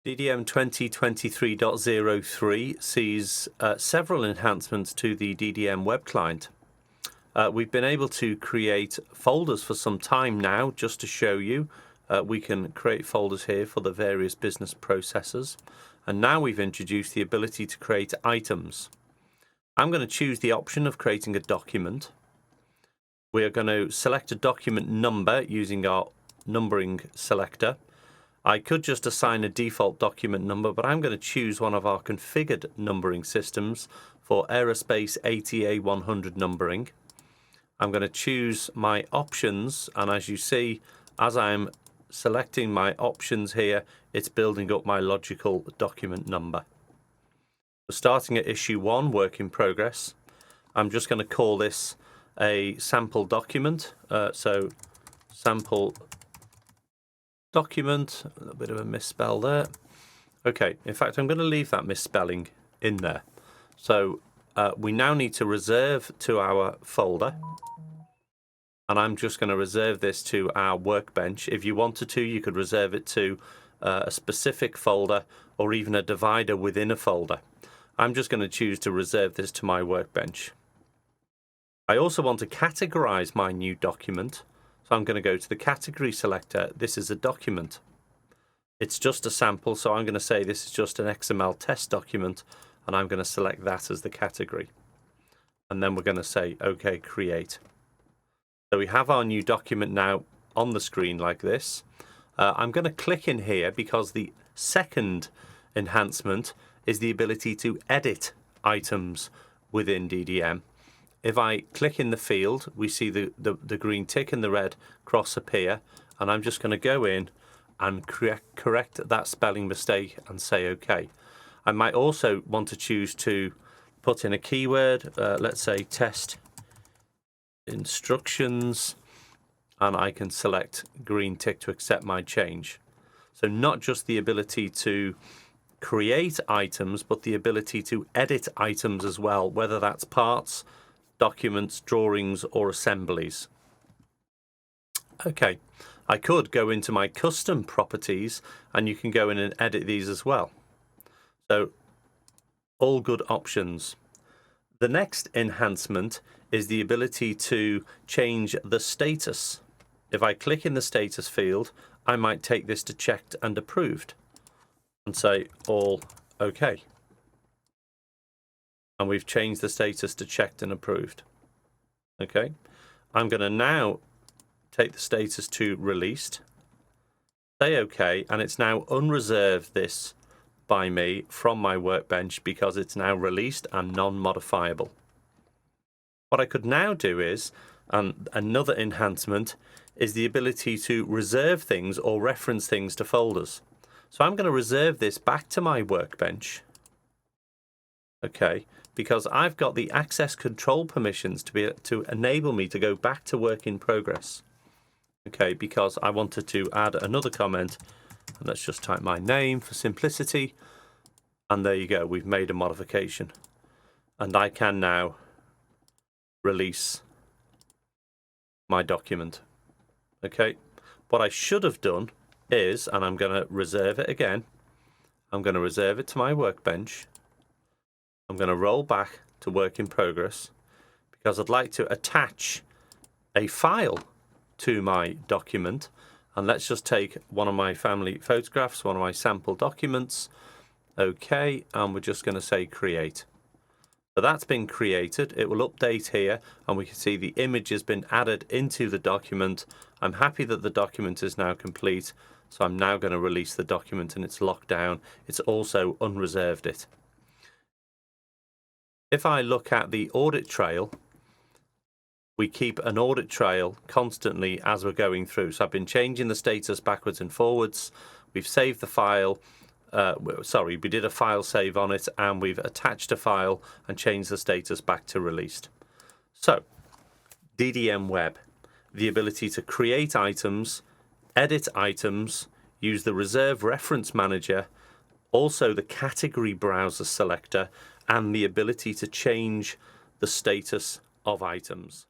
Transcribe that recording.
DDM 2023.03 sees several enhancements to the DDM Web Client. We've been able to create folders for some time now, just to show you. We can create folders here for the various business processes. And now we've introduced the ability to create items. I'm going to choose the option of creating a document. We are going to select a document number using our numbering selector. I could just assign a default document number, but I'm going to choose one of our configured numbering systems for aerospace ATA 100 numbering. I'm going to choose my options, and as you see, as I'm selecting my options here, it's building up my logical document number. We're starting at issue 1, work in progress. I'm just going to call this a sample document. So sample document, a little bit of a misspell there. Okay, in fact, I'm going to leave that misspelling in there. So we now need to reserve to our folder. And I'm just going to reserve this to our workbench. If you wanted to, you could reserve it to a specific folder or even a divider within a folder. I'm just going to choose to reserve this to my workbench. I also want to categorize my new document. So I'm going to go to the category selector. This is a document. It's just a sample, so I'm going to say this is just an XML test document, and I'm going to select that as the category. And then we're going to say, OK, create. So we have our new document now on the screen like this. I'm going to click in here because the second enhancement is the ability to edit items within DDM. If I click in the field, we see the green tick and the red cross appear, and I'm just going to go in and correct that spelling mistake and say OK. I might also want to choose to put in a keyword, let's say test instructions, and I can select green tick to accept my change. So not just the ability to create items, but the ability to edit items as well, whether that's parts, documents, drawings, or assemblies. Okay, I could go into my custom properties, and you can go in and edit these as well. So all good options. The next enhancement is the ability to change the status. If I click in the status field, I might take this to checked and approved and say all OK. And we've changed the status to checked and approved. Okay, I'm going to now take the status to released, say OK, and it's now unreserved this by me from my workbench because it's now released and non-modifiable. What I could now do is, and another enhancement, is the ability to reserve things or reference things to folders. So I'm going to reserve this back to my workbench. Okay, because I've got the access control permissions to enable me to go back to work in progress. Okay, because I wanted to add another comment, and let's just type my name for simplicity, and there you go, we've made a modification, and I can now release my document. Okay, what I should have done is, and I'm going to reserve it again, I'm going to reserve it to my workbench. I'm going to roll back to work in progress because I'd like to attach a file to my document. And let's just take one of my family photographs, one of my sample documents. OK, and we're just going to say create. So that's been created. It will update here, and we can see the image has been added into the document. I'm happy that the document is now complete. So I'm now going to release the document, and it's locked down. It's also unreserved it. If I look at the audit trail, we keep an audit trail constantly as we're going through. So I've been changing the status backwards and forwards. We've saved the file. We did a file save on it, and we've attached a file and changed the status back to released. So DDM Web, the ability to create items, edit items, use the reserve reference manager, also the category browser selector, and the ability to change the status of items.